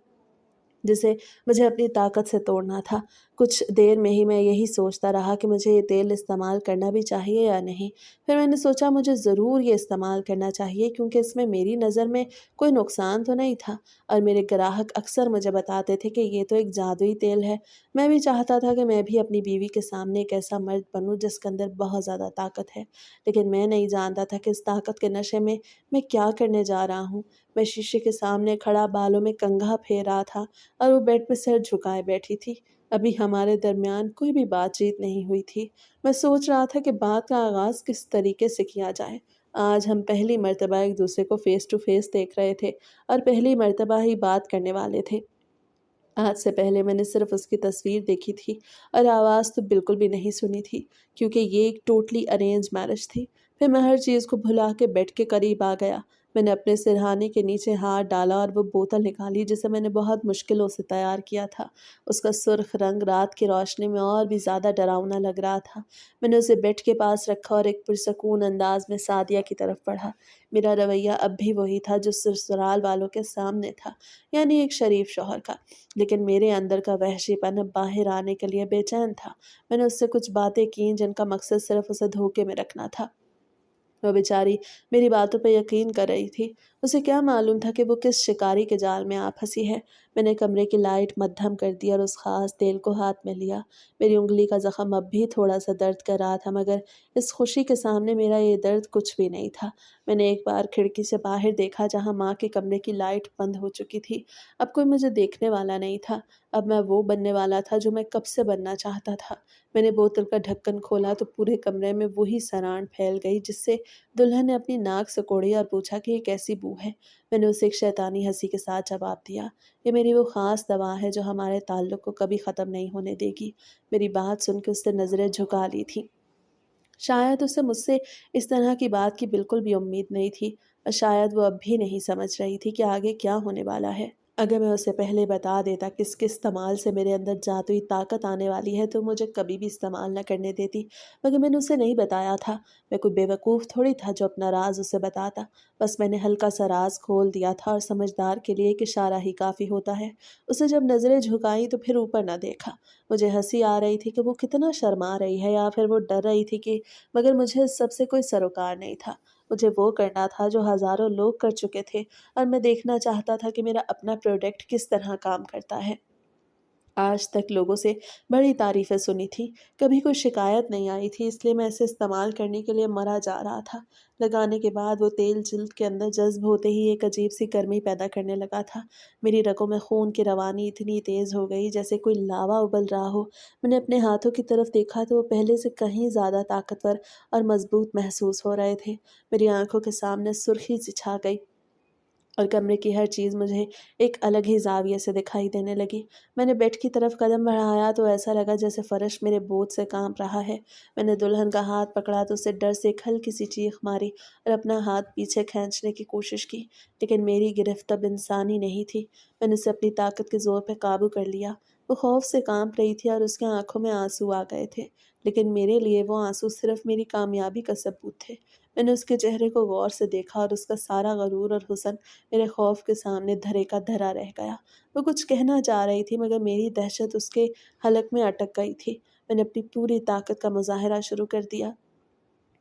जिसे मुझे अपनी ताकत से तोड़ना था। कुछ देर में ही मैं यही सोचता रहा कि मुझे ये तेल इस्तेमाल करना भी चाहिए या नहीं। फिर मैंने सोचा मुझे ज़रूर ये इस्तेमाल करना चाहिए, क्योंकि इसमें मेरी नज़र में कोई नुकसान तो नहीं था और मेरे ग्राहक अक्सर मुझे बताते थे कि ये तो एक जादुई तेल है। मैं भी चाहता था कि मैं भी अपनी बीवी के सामने एक ऐसा मर्द बनूँ जिसके अंदर बहुत ज़्यादा ताकत है, लेकिन मैं नहीं जानता था कि इस ताकत के नशे में मैं क्या करने जा रहा हूँ। मैं शीशे के सामने खड़ा बालों में कंघा फेर रहा था और वो बेड पे सिर झुकाए बैठी थी। अभी हमारे दरमियान कोई भी बातचीत नहीं हुई थी। मैं सोच रहा था कि बात का आगाज़ किस तरीके से किया जाए। आज हम पहली मर्तबा एक दूसरे को फ़ेस टू फ़ेस देख रहे थे और पहली मर्तबा ही बात करने वाले थे। आज से पहले मैंने सिर्फ़ उसकी तस्वीर देखी थी और आवाज़ तो बिल्कुल भी नहीं सुनी थी, क्योंकि ये एक टोटली अरेंज मैरिज थी। फिर मैं हर चीज़ को भुला के बेड के करीब आ गया। मैंने अपने सिरहाने के नीचे हाथ डाला और वो बोतल निकाली जिसे मैंने बहुत मुश्किलों से तैयार किया था। उसका सुर्ख रंग रात की रोशनी में और भी ज़्यादा डरावना लग रहा था। मैंने उसे बेड के पास रखा और एक पुरसकून अंदाज में सादिया की तरफ बढ़ा। मेरा रवैया अब भी वही था जो ससुराल वालों के सामने था, यानी एक शरीफ शौहर का। लेकिन मेरे अंदर का वहशीपन अब बाहर आने के लिए बेचैन था। मैंने उससे कुछ बातें की जिनका मकसद सिर्फ उसे धोखे में रखना था। वो बेचारी मेरी बातों पे यकीन कर रही थी। उसे क्या मालूम था कि वो किस शिकारी के जाल में आ फंसी है। मैंने कमरे की लाइट मद्धम कर दी और उस खास तेल को हाथ में लिया। मेरी उंगली का जख्म अब भी थोड़ा सा दर्द कर रहा था, मगर इस खुशी के सामने मेरा ये दर्द कुछ भी नहीं था। मैंने एक बार खिड़की से बाहर देखा जहाँ माँ के कमरे की लाइट बंद हो चुकी थी। अब कोई मुझे देखने वाला नहीं था। अब मैं वो बनने वाला था जो मैं कब से बनना चाहता था। मैंने बोतल का ढक्कन खोला तो पूरे कमरे में वही सराहन फैल गई जिससे दुल्हन ने अपनी नाक सिकोड़ी और पूछा कि ये कैसी बू है। मैंने उसे एक शैतानी हंसी के साथ जवाब दिया, ये मेरी वो खास दवा है जो हमारे ताल्लुक को कभी ख़त्म नहीं होने देगी। मेरी बात सुन के उसने नज़रें झुका ली थी। शायद उसे मुझसे इस तरह की बात की बिल्कुल भी उम्मीद नहीं थी और शायद वो अब भी नहीं समझ रही थी कि आगे क्या होने वाला है। اگر میں اسے پہلے بتا دیتا کہ اس کے استعمال سے میرے اندر جادوئی طاقت آنے والی ہے تو مجھے کبھی بھی استعمال نہ کرنے دیتی، مگر میں نے اسے نہیں بتایا تھا۔ میں کوئی بیوقوف تھوڑی تھا جو اپنا راز اسے بتاتا، بس میں نے ہلکا سا راز کھول دیا تھا، اور سمجھدار کے لیے ایک اشارہ ہی کافی ہوتا ہے۔ اسے جب نظریں جھکائیں تو پھر اوپر نہ دیکھا۔ مجھے ہنسی آ رہی تھی کہ وہ کتنا شرما رہی ہے، یا پھر وہ ڈر رہی تھی کہ، مگر مجھے اس سب سے کوئی سروکار نہیں تھا۔ مجھے وہ کرنا تھا جو ہزاروں لوگ کر چکے تھے، اور میں دیکھنا چاہتا تھا کہ میرا اپنا پروڈکٹ کس طرح کام کرتا ہے۔ آج تک لوگوں سے بڑی تعریفیں سنی تھی، کبھی کوئی شکایت نہیں آئی تھی، اس لیے میں اسے استعمال کرنے کے لیے مرا جا رہا تھا۔ لگانے کے بعد وہ تیل جلد کے اندر جذب ہوتے ہی ایک عجیب سی گرمی پیدا کرنے لگا تھا۔ میری رگوں میں خون کی روانی اتنی تیز ہو گئی جیسے کوئی لاوا ابل رہا ہو۔ میں نے اپنے ہاتھوں کی طرف دیکھا تو وہ پہلے سے کہیں زیادہ طاقتور اور مضبوط محسوس ہو رہے تھے۔ میری آنکھوں کے سامنے سرخی سی چھا گئی، اور کمرے کی ہر چیز مجھے ایک الگ ہی زاویے سے دکھائی دینے لگی۔ میں نے بیڈ کی طرف قدم بڑھایا تو ایسا لگا جیسے فرش میرے بوجھ سے کانپ رہا ہے۔ میں نے دلہن کا ہاتھ پکڑا تو اسے ڈر سے ایک ہلکی سی چیخ ماری اور اپنا ہاتھ پیچھے کھینچنے کی کوشش کی، لیکن میری گرفت اب انسانی نہیں تھی۔ میں نے اسے اپنی طاقت کے زور پہ قابو کر لیا۔ وہ خوف سے کانپ رہی تھی اور اس کی آنکھوں میں آنسو آ گئے تھے، لیکن میرے لیے وہ آنسو صرف میری کامیابی کا ثبوت تھے۔ میں نے اس کے چہرے کو غور سے دیکھا، اور اس کا سارا غرور اور حسن میرے خوف کے سامنے دھرے کا دھرا رہ گیا۔ وہ کچھ کہنا چاہ رہی تھی، مگر میری دہشت اس کے حلق میں اٹک گئی تھی۔ میں نے اپنی پوری طاقت کا مظاہرہ شروع کر دیا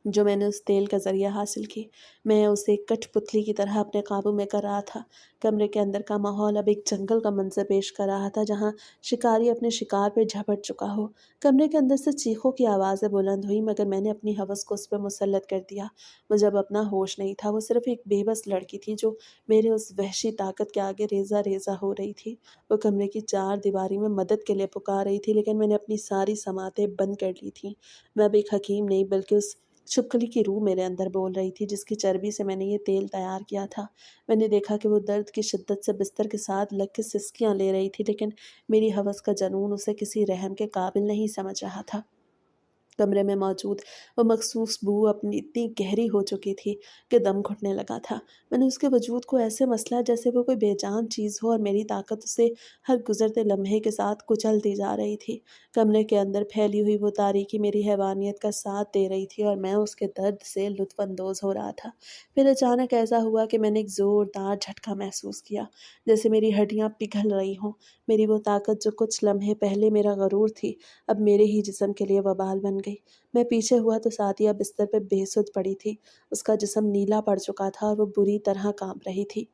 جو میں نے اس تیل کا ذریعہ حاصل کی۔ میں اسے کٹ پتلی کی طرح اپنے قابو میں کر رہا تھا۔ کمرے کے اندر کا ماحول اب ایک جنگل کا منظر پیش کر رہا تھا، جہاں شکاری اپنے شکار پہ جھپٹ چکا ہو۔ کمرے کے اندر سے چیخوں کی آوازیں بلند ہوئی، مگر میں نے اپنی ہوس کو اس پہ مسلط کر دیا۔ مجھے اب اپنا ہوش نہیں تھا، وہ صرف ایک بے بس لڑکی تھی جو میرے اس وحشی طاقت کے آگے ریزہ ریزہ ہو رہی تھی۔ وہ کمرے کی چار دیواری میں مدد کے لیے پکار رہی تھی، لیکن میں نے اپنی ساری سماعتیں بند کر لی تھیں۔ میں اب ایک حکیم نہیں بلکہ اس چھپکلی کی روح میرے اندر بول رہی تھی، جس کی چربی سے میں نے یہ تیل تیار کیا تھا۔ میں نے دیکھا کہ وہ درد کی شدت سے بستر کے ساتھ لگ کے سسکیاں لے رہی تھی، لیکن میری ہوس کا جنون اسے کسی رحم کے قابل نہیں سمجھ رہا تھا۔ کمرے میں موجود وہ مخصوص بو اپنی اتنی گہری ہو چکی تھی کہ دم گھٹنے لگا تھا۔ میں نے اس کے وجود کو ایسے مسلا جیسے وہ کوئی بے جان چیز ہو، اور میری طاقت اسے ہر گزرتے لمحے کے ساتھ کچلتی جا رہی تھی۔ کمرے کے اندر پھیلی ہوئی وہ تاریکی میری حیوانیت کا ساتھ دے رہی تھی، اور میں اس کے درد سے لطف اندوز ہو رہا تھا۔ پھر اچانک ایسا ہوا کہ میں نے ایک زوردار جھٹکا محسوس کیا، جیسے میری ہڈیاں پگھل رہی ہوں۔ میری وہ طاقت جو کچھ لمحے پہلے میرا غرور تھی، اب میرے ہی جسم کے لیے وبال بن گئی۔ میں پیچھے ہوا تو سعدیہ بستر پہ بے سدھ پڑی تھی۔ اس کا جسم نیلا پڑ چکا تھا اور وہ بری طرح کانپ رہی تھی۔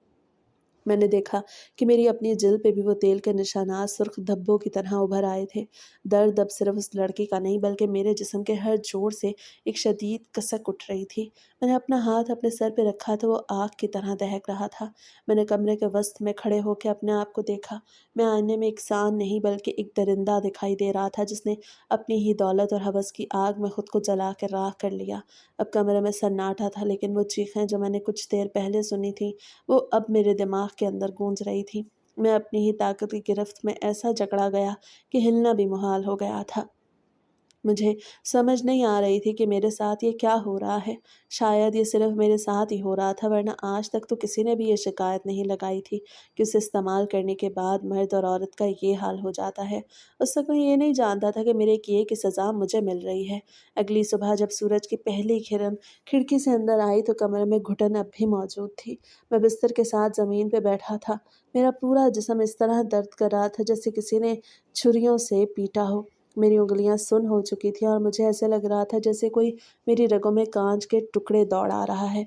میں نے دیکھا کہ میری اپنی جلد پہ بھی وہ تیل کے نشانات سرخ دھبوں کی طرح ابھر آئے تھے۔ درد اب صرف اس لڑکی کا نہیں بلکہ میرے جسم کے ہر جوڑ سے ایک شدید کسک اٹھ رہی تھی۔ میں نے اپنا ہاتھ اپنے سر پہ رکھا تو وہ آگ کی طرح دہک رہا تھا۔ میں نے کمرے کے وسط میں کھڑے ہو کے اپنے آپ کو دیکھا۔ میں آئینے میں ایک سان نہیں بلکہ ایک درندہ دکھائی دے رہا تھا، جس نے اپنی ہی دولت اور ہوس کی آگ میں خود کو جلا کے راکھ کر لیا۔ اب کمرے میں سناٹا تھا، لیکن وہ چیخیں جو میں نے کچھ دیر پہلے سنی تھیں وہ اب میرے دماغ کے اندر گونج رہی تھی۔ میں اپنی ہی طاقت کی گرفت میں ایسا جکڑا گیا کہ ہلنا بھی محال ہو گیا تھا۔ مجھے سمجھ نہیں آ رہی تھی کہ میرے ساتھ یہ کیا ہو رہا ہے۔ شاید یہ صرف میرے ساتھ ہی ہو رہا تھا، ورنہ آج تک تو کسی نے بھی یہ شکایت نہیں لگائی تھی کہ اسے استعمال کرنے کے بعد مرد اور عورت کا یہ حال ہو جاتا ہے۔ اس وقت میں یہ نہیں جانتا تھا کہ میرے کیے کی سزا مجھے مل رہی ہے۔ اگلی صبح جب سورج کی پہلی کرن کھڑکی سے اندر آئی تو کمرے میں گھٹن اب بھی موجود تھی۔ میں بستر کے ساتھ زمین پہ بیٹھا تھا۔ میرا پورا جسم اس طرح درد کر رہا تھا جیسے کسی نے چھریوں سے پیٹا ہو۔ میری انگلیاں سن ہو چکی تھیں اور مجھے ایسے لگ رہا تھا جیسے کوئی میری رگوں میں کانچ کے ٹکڑے دوڑا رہا ہے۔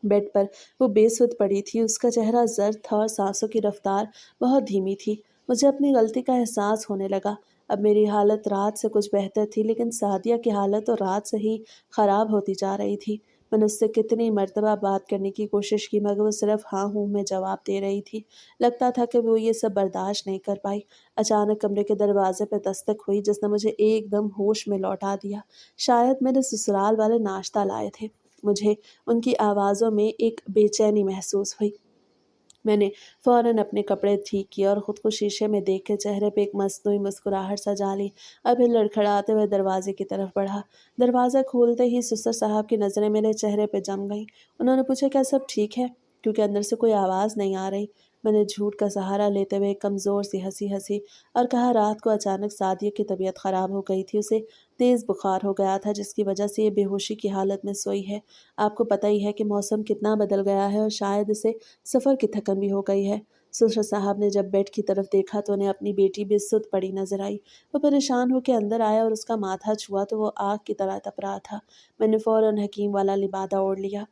بیڈ پر وہ بے سدھ پڑی تھی، اس کا چہرہ زرد تھا اور سانسوں کی رفتار بہت دھیمی تھی۔ مجھے اپنی غلطی کا احساس ہونے لگا۔ اب میری حالت رات سے کچھ بہتر تھی، لیکن سعدیہ کی حالت تو رات سے ہی خراب ہوتی جا رہی تھی۔ میں نے اس سے کتنی مرتبہ بات کرنے کی کوشش کی، مگر وہ صرف ہاں ہوں میں جواب دے رہی تھی۔ لگتا تھا کہ وہ یہ سب برداشت نہیں کر پائی۔ اچانک کمرے کے دروازے پہ دستک ہوئی، جس نے مجھے ایک دم ہوش میں لوٹا دیا۔ شاید میرے سسرال والے ناشتہ لائے تھے۔ مجھے ان کی آوازوں میں ایک بے چینی محسوس ہوئی۔ میں نے فوراً اپنے کپڑے ٹھیک کیے اور خود کو شیشے میں دیکھ کے چہرے پہ ایک مصنوعی مسکراہٹ سجا لی، اور پھر لڑکھڑاتے ہوئے دروازے کی طرف بڑھا۔ دروازہ کھولتے ہی سسر صاحب کی نظریں میرے چہرے پہ جم گئیں۔ انہوں نے پوچھا کیا سب ٹھیک ہے، کیونکہ اندر سے کوئی آواز نہیں آ رہی۔ मैंने झूठ का सहारा लेते हुए एक कमज़ोर सी हंसी हंसी और कहा, रात को अचानक सादिया की तबीयत ख़राब हो गई थी। उसे तेज़ बुखार हो गया था, जिसकी वजह से ये बेहोशी की हालत में सोई है। आपको पता ही है कि मौसम कितना बदल गया है और शायद इसे सफ़र की थकन भी हो गई है। ससुर साहब ने जब बेड की तरफ देखा तो उन्हें अपनी बेटी भी सुध पड़ी नजर आई। वो परेशान होकर अंदर आया और उसका माथा छुआ तो वो आग की तरह तप रहा था। मैंने फौरन हकीम वाला लिबादा ओढ़ लिया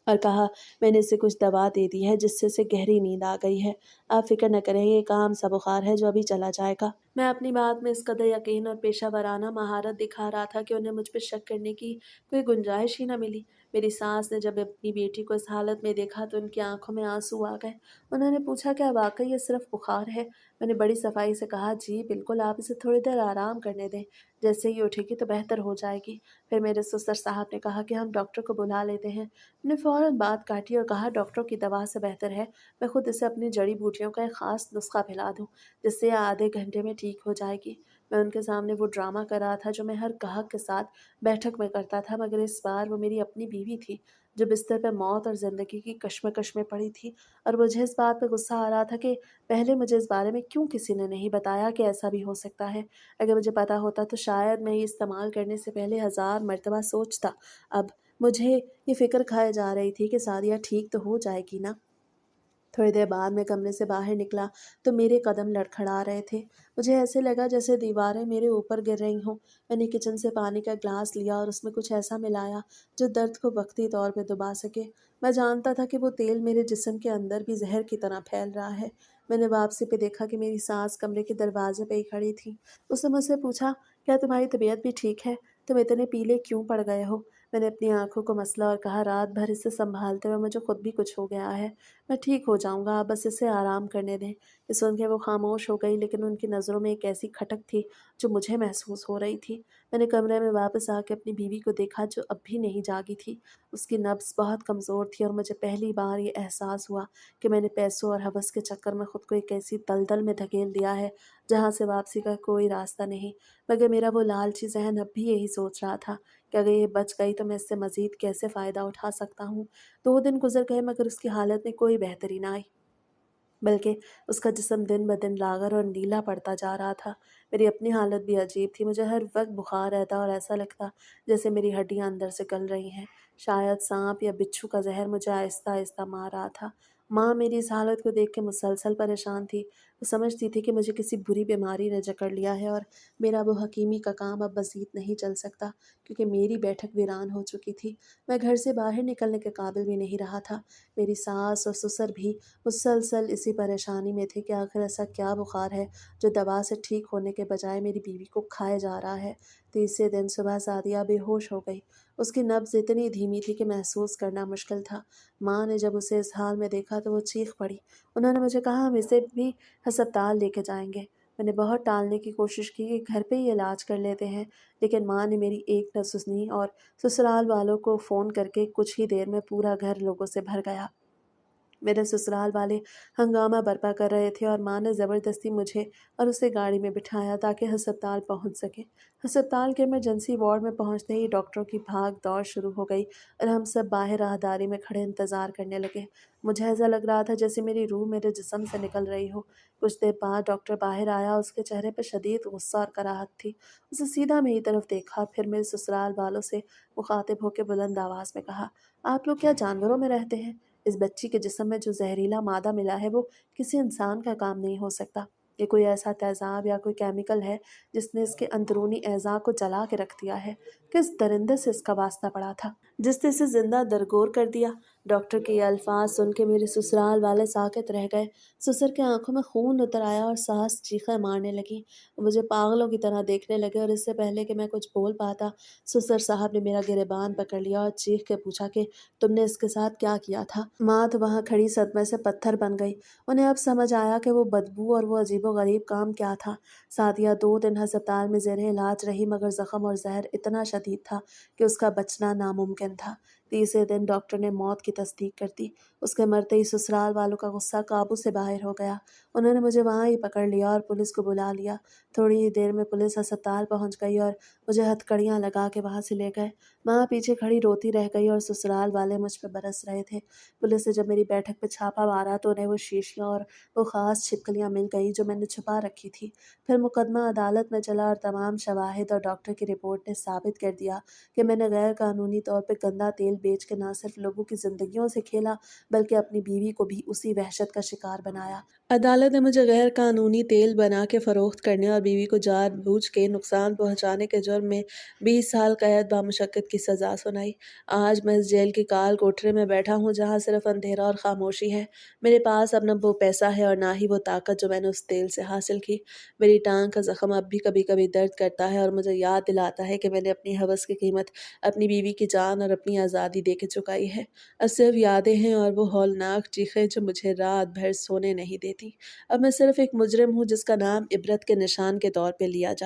और कहा, मैंने इसे कुछ दवा दे दी है जिससे इसे गहरी नींद आ गई है। आप फिक्र न करें, ये काम सा बुखार है जो अभी चला जाएगा। मैं अपनी बात में इस कदर यकीन और पेशा वराना महारत दिखा रहा था कि उन्हें मुझ पर शक करने की कोई गुंजाइश ही न मिली। मेरी सास ने जब अपनी बेटी को इस हालत में देखा तो उनकी आंखों में आंसू आ गए। उन्होंने पूछा, क्या वाकई ये सिर्फ बुखार है? मैंने बड़ी सफाई से कहा, जी बिल्कुल, आप इसे थोड़ी देर आराम करने दें, जैसे ही उठेगी तो बेहतर हो जाएगी। फिर मेरे ससुर साहब ने कहा कि हम डॉक्टर को बुला लेते हैं। मैंने फ़ौरन बात काटी और कहा, डॉक्टर की दवा से बेहतर है मैं खुद इसे अपनी जड़ी बूटियों का एक ख़ास नुस्खा पिला दूँ, जिससे यह आधे घंटे में ठीक हो जाएगी। मैं उनके सामने वो ड्रामा कर रहा था जो मैं हर गाहक के साथ बैठक में करता था, मगर इस बार वो मेरी अपनी बीवी थी, जो बिस्तर पे मौत और ज़िंदगी की कश्मकश में पड़ी थी। और मुझे इस बात पे गुस्सा आ रहा था कि पहले मुझे इस बारे में क्यों किसी ने नहीं बताया कि ऐसा भी हो सकता है। अगर मुझे पता होता तो शायद मैं ये इस्तेमाल करने से पहले 1000 मर्तबा सोचता। अब मुझे ये फ़िक्र खाए जा रही थी कि सादिया ठीक तो हो जाएगी ना। थोड़ी देर बाद मैं कमरे से बाहर निकला तो मेरे कदम लड़खड़ा रहे थे। मुझे ऐसे लगा जैसे दीवारें मेरे ऊपर गिर रही हों। मैंने किचन से पानी का ग्लास लिया और उसमें कुछ ऐसा मिलाया जो दर्द को वक्ती तौर पे दबा सके। मैं जानता था कि वो तेल मेरे जिस्म के अंदर भी जहर की तरह फैल रहा है। मैंने वापसी पे देखा कि मेरी सास कमरे के दरवाजे पे ही खड़ी थी। उसने मुझसे पूछा, क्या तुम्हारी तबीयत भी ठीक है? तुम इतने पीले क्यों पड़ गए हो? मैंने अपनी आंखों को मसला और कहा, रात भर इसे संभालते हुए मुझे खुद भी कुछ हो गया है। मैं ठीक हो जाऊँगा, आप बस इसे आराम करने दें। ये सुन के वो खामोश हो गई, लेकिन उनकी नज़रों में एक ऐसी खटक थी जो मुझे महसूस हो रही थी। मैंने कमरे में वापस आके अपनी बीवी को देखा जो अब भी नहीं जागी थी। उसकी नब्ज़ बहुत कमज़ोर थी और मुझे पहली बार ये एहसास हुआ कि मैंने पैसों और हवस के चक्कर में खुद को एक ऐसी दलदल में धकेल दिया है जहाँ से वापसी का कोई रास्ता नहीं। मगर मेरा वो लालची ज़हन अब भी यही सोच रहा था कि अगर ये बच गई तो मैं इससे मज़ीद कैसे फ़ायदा उठा सकता हूँ। 2 दिन गुज़र गए मगर उसकी हालत में कोई बेहतरी ना आई, बल्कि उसका जिस्म दिन-ब-दिन लाग़र और नीला पड़ता जा रहा था। मेरी अपनी हालत भी अजीब थी, मुझे हर वक़्त बुखार रहता और ऐसा लगता जैसे मेरी हड्डियाँ अंदर से गल रही हैं। शायद साँप या बिच्छू का ज़हर मुझे आहिस्ता-आहिस्ता मार रहा था। माँ मेरी इस हालत को देख के मुसलसल परेशान थी। वो समझती थी कि मुझे किसी बुरी बीमारी ने जकड़ लिया है और मेरा वो हकीमी का काम अब मज़ीद नहीं चल सकता, क्योंकि मेरी बैठक वीरान हो चुकी थी। मैं घर से बाहर निकलने के काबिल भी नहीं रहा था। मेरी सास और ससुर भी मुसलसल इसी परेशानी में थे कि आखिर ऐसा क्या बुखार है जो दवा से ठीक होने के बजाय मेरी बीवी को खाए जा रहा है। तीसरे दिन सुबह सादिया बेहोश हो गई। उसकी नब्ज़ इतनी धीमी थी कि महसूस करना मुश्किल था। माँ ने जब उसे इस हाल में देखा तो वो चीख पड़ी। उन्होंने मुझे कहा, हम इसे भी अस्पताल लेके जाएंगे। मैंने बहुत टालने की कोशिश की कि घर पे ही इलाज कर लेते हैं, लेकिन माँ ने मेरी एक न सुनी और ससुराल वालों को फ़ोन करके कुछ ही देर में पूरा घर लोगों से भर गया। मेरे ससुराल वाले हंगामा बर्पा कर रहे थे और माँ ने ज़बरदस्ती मुझे और उसे गाड़ी में बिठाया ताकि अस्पताल पहुँच सके। अस्पताल के इमरजेंसी वार्ड में पहुँचते ही डॉक्टरों की भाग दौड़ शुरू हो गई और हम सब बाहर राहदारी में खड़े इंतज़ार करने लगे। मुझे ऐसा लग रहा था जैसे मेरी रूह मेरे जिस्म से निकल रही हो। कुछ देर बाद डॉक्टर बाहर आया, उसके चेहरे पर शदीद गुस्सा और कराहत थी। उसने सीधा मेरी तरफ देखा, फिर मेरे ससुराल वालों से मुखातिब होकर बुलंद आवाज़ में कहा, आप लोग क्या जानवरों में रहते हैं? इस बच्ची के जिस्म में जो ज़हरीला मादा मिला है वो किसी इंसान का काम नहीं हो सकता। ये कोई ऐसा तेज़ाब या कोई केमिकल है जिसने इसके अंदरूनी अज़ा को जला के रख दिया है। किस दरिंदे से इसका वास्ता पड़ा था जिसने इसे ज़िंदा दरगोर कर दिया। डॉक्टर के ये अल्फाज सुन के मेरे ससुराल वाले साकित रह गए। ससुर की आंखों में खून उतर आया और सास चीखें मारने लगी। मुझे पागलों की तरह देखने लगे और इससे पहले कि मैं कुछ बोल पाता, ससुर साहब ने मेरा गिरेबान पकड़ लिया और चीख के पूछा कि तुमने इसके साथ क्या किया था? माँ तो वहाँ खड़ी सदमे से पत्थर बन गई। उन्हें अब समझ आया कि वो बदबू और वो अजीबो-गरीब काम क्या था। सादिया 2 दिन अस्पताल में ज़ेरे इलाज रही, मगर ज़ख्म और ज़हर इतना शदीद था कि उसका बचना नामुमकिन था। तीसरे दिन डॉक्टर ने मौत की तस्दीक कर दी। उसके मरते ही ससुराल वालों का गुस्सा काबू से बाहर हो गया। انہوں نے مجھے وہاں ہی پکڑ لیا اور پولیس کو بلا لیا۔ تھوڑی ہی دیر میں پولیس ہسپتال پہنچ گئی اور مجھے ہتھکڑیاں لگا کے وہاں سے لے گئے۔ ماں پیچھے کھڑی روتی رہ گئی اور سسرال والے مجھ پہ برس رہے تھے۔ پولیس نے جب میری بیٹھک پہ چھاپا مارا تو انہیں وہ شیشیاں اور وہ خاص چھپکلیاں مل گئیں جو میں نے چھپا رکھی تھی۔ پھر مقدمہ عدالت میں چلا اور تمام شواہد اور ڈاکٹر کی رپورٹ نے ثابت کر دیا کہ میں نے غیر قانونی طور پہ گندا تیل بیچ کے نہ صرف لوگوں کی زندگیوں سے کھیلا بلکہ اپنی بیوی کو بھی اسی وحشت کا شکار بنایا۔ عدالت نے مجھے غیر قانونی تیل بنا کے فروخت کرنے اور بیوی کو جان بوجھ کے نقصان پہنچانے کے جرم میں 20 سال قید بامشقت کی سزا سنائی۔ آج میں اس جیل کے کال کوٹھرے میں بیٹھا ہوں جہاں صرف اندھیرا اور خاموشی ہے۔ میرے پاس اب نہ وہ پیسہ ہے اور نہ ہی وہ طاقت جو میں نے اس تیل سے حاصل کی۔ میری ٹانگ کا زخم اب بھی کبھی کبھی درد کرتا ہے اور مجھے یاد دلاتا ہے کہ میں نے اپنی ہوس کی قیمت اپنی بیوی کی جان اور اپنی آزادی دے کے چکائی ہے۔ اب صرف یادیں ہیں اور وہ ہولناک چیخیں جو مجھے رات بھر سونے نہیں دیتی۔ اب میں صرف ایک مجرم ہوں جس کا نام عبرت کے نشان کے طور پہ لیا جائے۔